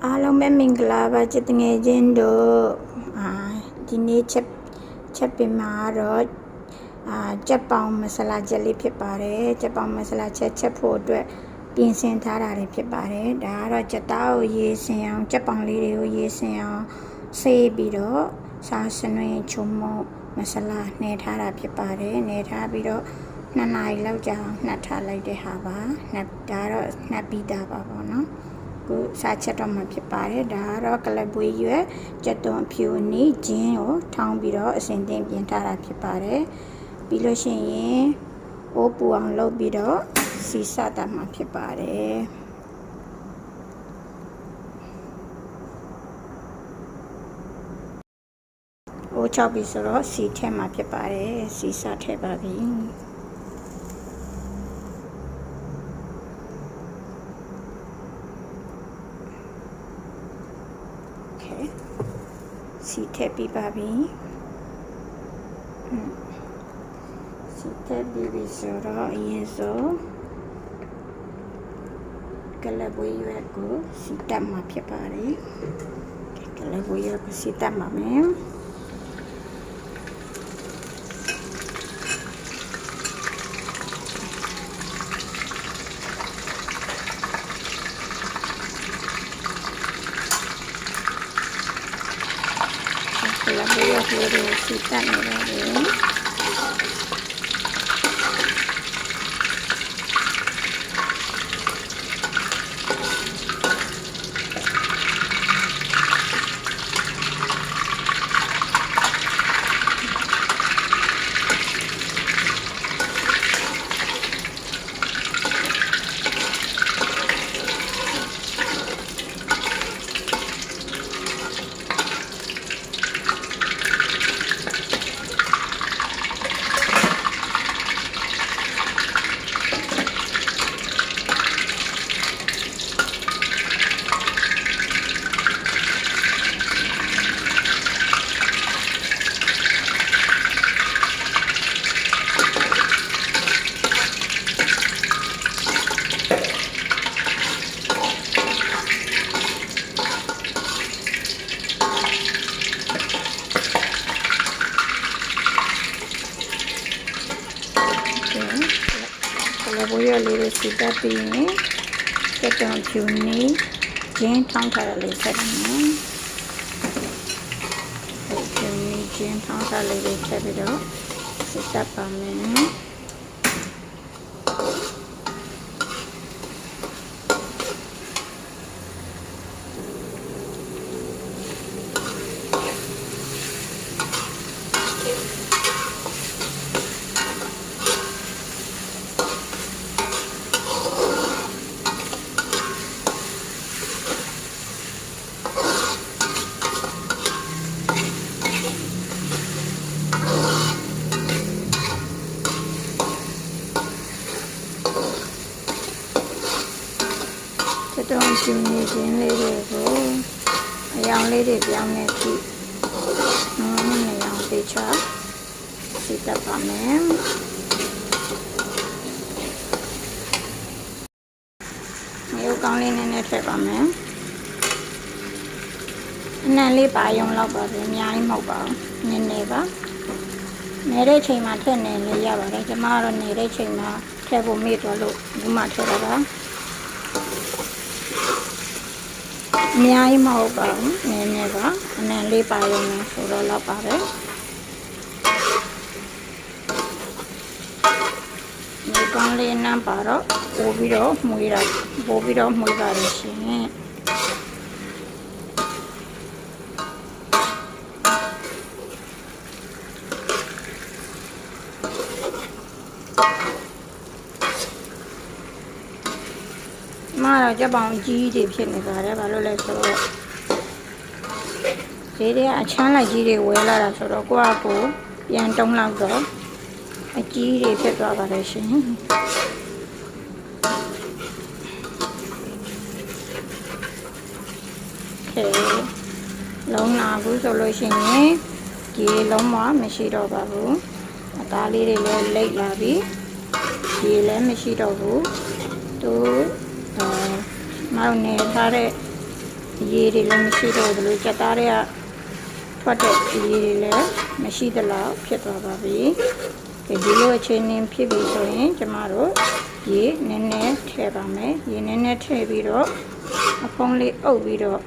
အားလုံးပဲမင်္ဂလာပါချစ်တငယ်ချင်းတို့ဒီနေ့ချက်ပင်မှာတော့ကြက်ပေါင်မဆလာချက်လေးဖြစ်ပါတယ်ကြက်ပေါင်မဆလာချက်ဖို့အတွက်ပြင်ဆင်ထားတာတွေဖြစ်ပါတယ်ဒါကတော့ကြက်သားကိုရေးစင်အောင်ကြက်ပေါင်လေးတွေကိုရေးစင်အောင်ဆေးပြီးတော့စားစနွင်းချုံမမဆလာနှဲထားတာဖြစ်ပါတယ်နှဲထားပြီးတော့2 နာရီလောက်ကြာအောင်နှက်ထားလိုက်တဲ့ဟာပါဒါတော့နှက်ပြီးသားပါပေါ့နော်စားချက်တော့မှဖြစ်ပါတယ်ဒါကတော့ကလပွေးရွက်ကြက်သွန်ဖြူနီးဂျင်းကိုထောင်းပြီးတော့အစင်တင်ပြင်ထားတာဖြစ်ပါတယ်ပြီးလို့ရှိရင်အိုးပူအောင်လုပ်ပြီးတော့စီစတာမှဖြစ်ပါတယ်အိုးချောက်ပြီးဆိုတော့စီထဲမှာဖြစ်ပါတယ်စီစထဲပါပြီစီထည့်ပြီးပါပြီစီထည့်ပြီးဆိုတော့အရင်ဆုံးကလပွေးရွက်ကိုစီတက်မှာဖြစ်ပါတယ်ကလပွေးရွက်ကိုစီတက်မှာမယ်လာဘယ်လိုလဲစီတက်နေတယ်ဘိုးရလေးတွေစီတက်ပြီးရင်ကြက်သွန်ဖြူနီးဂျင်းထောင်းထားတာလေးဆက်တယ်နော်ဖြူနီးဂျင်းထောင်းထားလေးတွေဆက်ပြီးတော့စီတက်ပါမယ်တော့ကျင်းနေခြင်းလေးတွေကိုအယောင်လေးတွေပြောင်းနေပြီနေအောင်ပေးချစီတက်ပါမယ်မျိုးကောင်းလေးနဲ့ထည့်ပါမယ်အနံလေးပါရုံလောက်ပါပဲအများကြီးမဟုတ်ပါဘူးနည်းနည်းပါနေတဲ့ချိန်မှာထည့်နေလေရပါတယ်ကျမကတော့နေတဲ့ချိန်မှာထည့်ဖို့မေ့တော့လို့ဒီမှာထည့်တာပါအများကြီးမဟုတ်ပါဘူးနည်းနည်းပါအနံလေးပါရုံနဲ့ဆိုတော့လောက်ပါပဲဒီကောင်းလေးနံပါတော့ပို့ပြီးတော့မှုရတာပို့ပြီးတော့မှုပါလို့ရှိရင်မာတော့ကြက်ပေါင်ကြီးတွေဖြစ်နေပါတယ်ဘာလို့လဲဆိုတော့ဈေးတွေအချမ်းလိုက်ကြီးတွေဝယ်လာတာဆိုတော့ကိုယ့်အကိုပြန်တုံးလောက်တော့အကြီးတွေဖြစ်သွားပါတယ်ရှင်လုံးလာဘူးဆိုလို့ရှိရင်ဒီလုံးမမရှိတော့ပါဘူးအသားလေးတွေလည်းလိမ့်လာပြီဒီလည်းမရှိတော့ဘူးသူမောင်နေထားတဲ့ ရေတွေလည်းမရှိတော့ဘူးလို့ကြက်သားတွေကထွက်တဲ့ရေတွေလည်းမရှိသလောက်ဖြစ်သွားပါပြီဒီလိုအချိန်နဲ့ဖြစ်ပြီဆိုရင်ကျမတို့ရေနည်းနည်းထည့်ပါမယ်ရေနည်းနည်းထည့်ပြီးတော့အဖုံးလေးအုပ်ပြီးတော့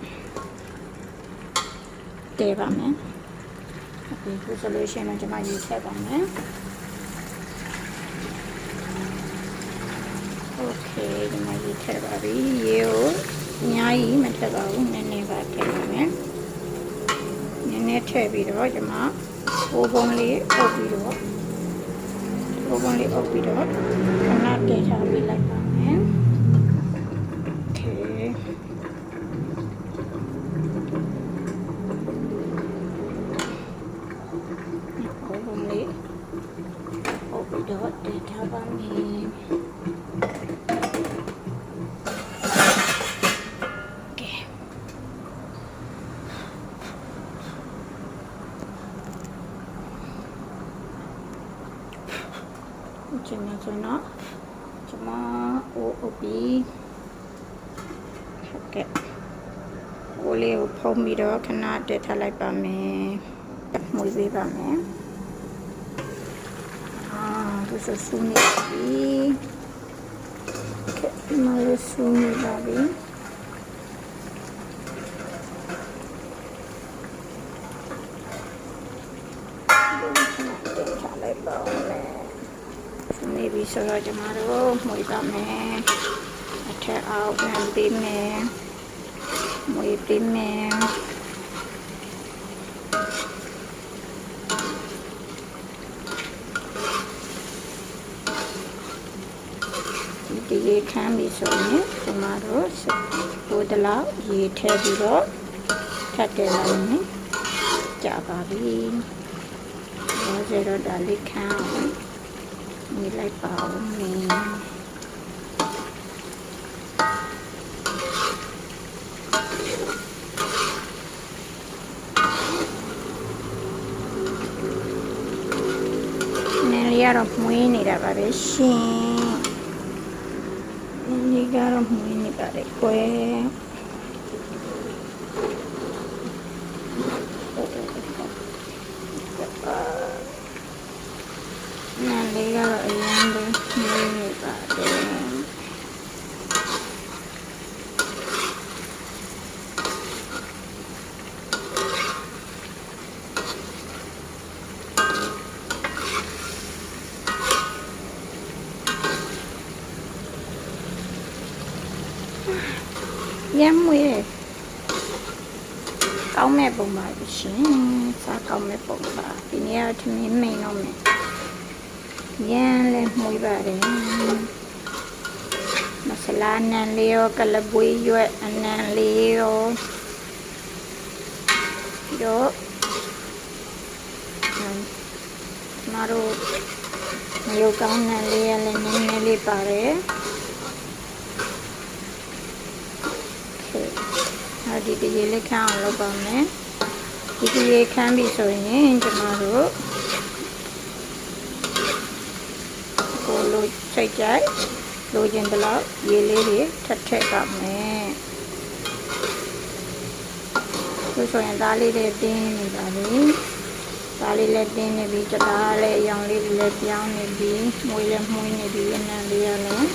တည်ပါမယ်အခုဆိုလို့ရှိရင်ကျမရေထည့်ပါမယ်โอเคဒီမှာရေထည့်ပါပြီရေကိုအများကြီးမထည့်ပါဘူးနည်းနည်းပါထည့်ပါမယ်နည်းနည်းထည့်ပြီးတော့ကျမဘိုးပုံးလေးအုပ်ပြီးတော့ခဏတည်ထားပေးလိုက်ပါမယ်โอเคဘိုးပုံးလေးအုပ်ပြီးတော့တည်ထားပါမယ်ကျမဆိုတော့ကျမအိုးပြီးဟုတ်ကဲ့အိုးလေးကိုဖုံးပြီးတော့ခဏတည်ထားလိုက်ပါမယ်မွေးပေးပါမယ်သူစဆူနေပြီဒီမှာလည်းဆူနေပါပြီထားလိုက်ပါမယ်နေပြီဆိုတော့ကျမတို့မွေးပါမယ်အထက်အောက်နှံပေးမယ်မွေးပေးမယ်ဒီရေခမ်းပြီဆိုရင်ကျမတို့ဘိုးတလောက်ရေထည့်ပြီးတော့ထပ်တယ်လိုက်မယ်ကြာပါပြီဒါကြတော့ဒါလေးခမ်းมีไรเปล่ามีเนี่ยเราหมุยนี่ได้ป่ะเบชินี่ก็เราหมุยนี่ป่ะเด็กเว้ยนั่นเลยก็เราอย่างเดียวนี่ป่ะเด็กยังมือ高咩ပုံပါရှင်စားကောင်းမဲ့ပုံပါဒီနေ့ကထမင်းမိန်တော့မယ်ရမ်းလဲမှုပါတယ်မဆလာနန်လေးရောကလပွေးရွက်အနံလေးရောတော့မတို့မျိုးကောင်းနန်လေးရလည်းနည်းနည်းလေးပါတယ်ဒီတရေလေးခမ်းအောင်လုပ်ပါမယ်ဒီတရေခမ်းပြီဆိုရင်ကျမတို့ကိုလိုစိတ်ကြိုက်လိုချင်တဲ့လောက်ရေလေးတွေထပ်ထည့်ပါမယ်ဆိုရင်ဒါလေးတွေတင်းနေပါပြီဒါလေးလည်းတင်းနေပြီကြတာလည်းအရောင်လေးတွေလည်းပြောင်းနေပြီမွေးလည်းမှုနေပြီအနံလေးရလည်း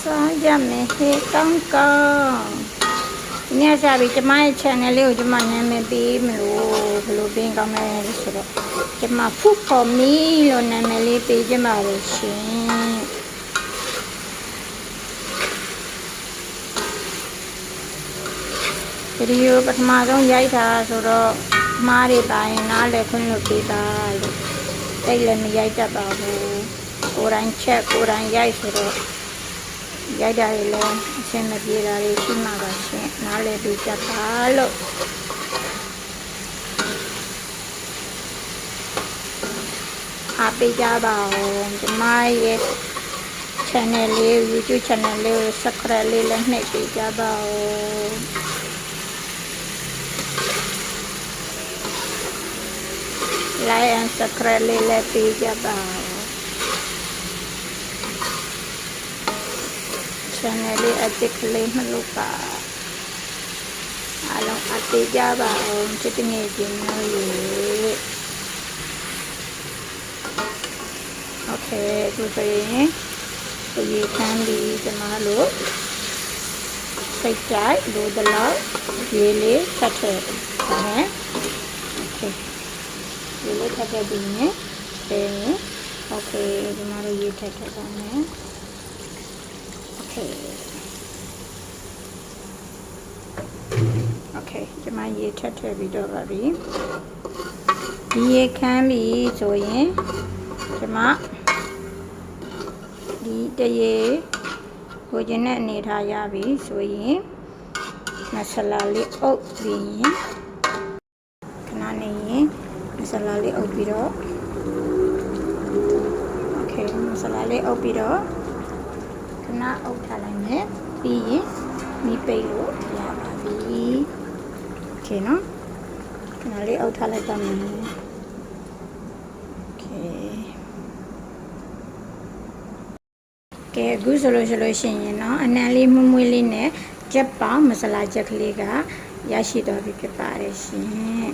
စားကြမယ်ဟေးကောင်းကောင်းဒီနေ့စားပြီးကျမရဲ့ channel လေးကိုကျမနာမည်ပေးမလို့ဘယ်လိုပေးကောင်းလဲဆိုတော့ကျမ Food for Me လို့နာမည်လေးပေးကြပါလို့ရှင်ဗီဒီယိုပထမဆုံးရိုက်တာဆိုတော့မှားတွေပါရင်နားလည်ခွင့်လို့ပေးတာလို့တိတ်လည်းမရိုက်တတ်ပါဘူးကိုယ်တိုင်ချက်ကိုယ်တိုင်ရိုက်ဆိုတော့ရိုက်တာတွေလည်းအဆင်မပြေတာတွေရှိမှာပါရှင်နားလည်ပြီးကြပါလို့အားပေးကြပါဦးကျမရဲ့ channel လေး YouTube channel လေးကို subscribe လေးလည်းနှိပ်ပေးကြပါဦး like and subscribe လေးလည်းပေးကြပါဦး channel လေးအသစ်ကလေးမလုပ်ပါအားလုံးအသေးကြပါဦးချစ်တငယ်ချင်းတို့ရေ Okay ဒီဆိုရင်ဒီခန်းလေးကျမတို့စိတ်ကြိုက်လို့တလောက်ရေလေးထပ်ထည့်ပါမယ် Okay ရေလေးထပ်ထည့်ပြီးရင်Okay ကျမတို့ရေထည့်ထည့်ပါမယ် Okay ကျမရေထည့်ထည့်ပြီးတော့ပါပြီဒီရေခမ်းပြီဆိုရင်ကျမဒီတရေဟိုကျင်းတဲ့အနေထားရပြီဆိုရင်မဆလာလေးအုပ်ပြီးရင်ခဏနေရင်မဆလာလေးအုပ်ပြီးတော့ Okay မဆလာလေးအုပ်ပြီးတော့ခဏအုပ်ထားလိုက်မယ်ပြီးရင်မီးပိတ်လို့ရပါပြီ Okay နော်ခဏလေးအုပ်ထားလိုက်ပါမယ် ကဲအခုဆိုလို့ရှိရင်เนาะအနံလေးမွှမွှလေးနဲ့ကြက်ပေါင်းမဆလာကြက်ကလေးကရရှိတော့ပြီဖြစ်ပါတယ်ရှင်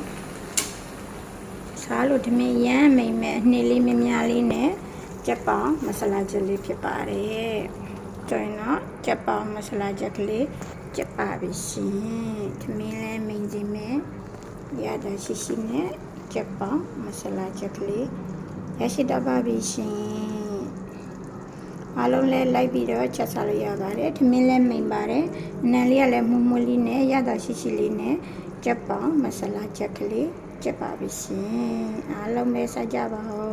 စားလို့ဓမင်းရမ်းမိမ့်မဲ့အနှစ်လေးမြများလေးနဲ့ကြက်ပေါင်းမဆလာချက်လေးဖြစ်ပါတယ်ကျောင်းเนาะကြက်ပေါင်းမဆလာချက်ကလေးကြက်ပါပြီရှင်ဓမင်းလဲမိမ့်စီမဲ့ရတာရှိနဲ့ကြက်ပေါင်းမဆလာချက်ကလေးရရှိတော့ပါပြီရှင်အားလုံးလဲလိုက်ပြီးတော့ချက်စားလို့ရပါတယ်ထမင်းလဲမိန်ပါတယ်နံလေးကလည်းမှုမှုလေးနဲ့ရတာရှိလေးနဲ့ကြက်ပေါင်းမဆလာချက်ကလေးချက်ပါပြီရှင်အားလုံးပဲစားကြပါဦး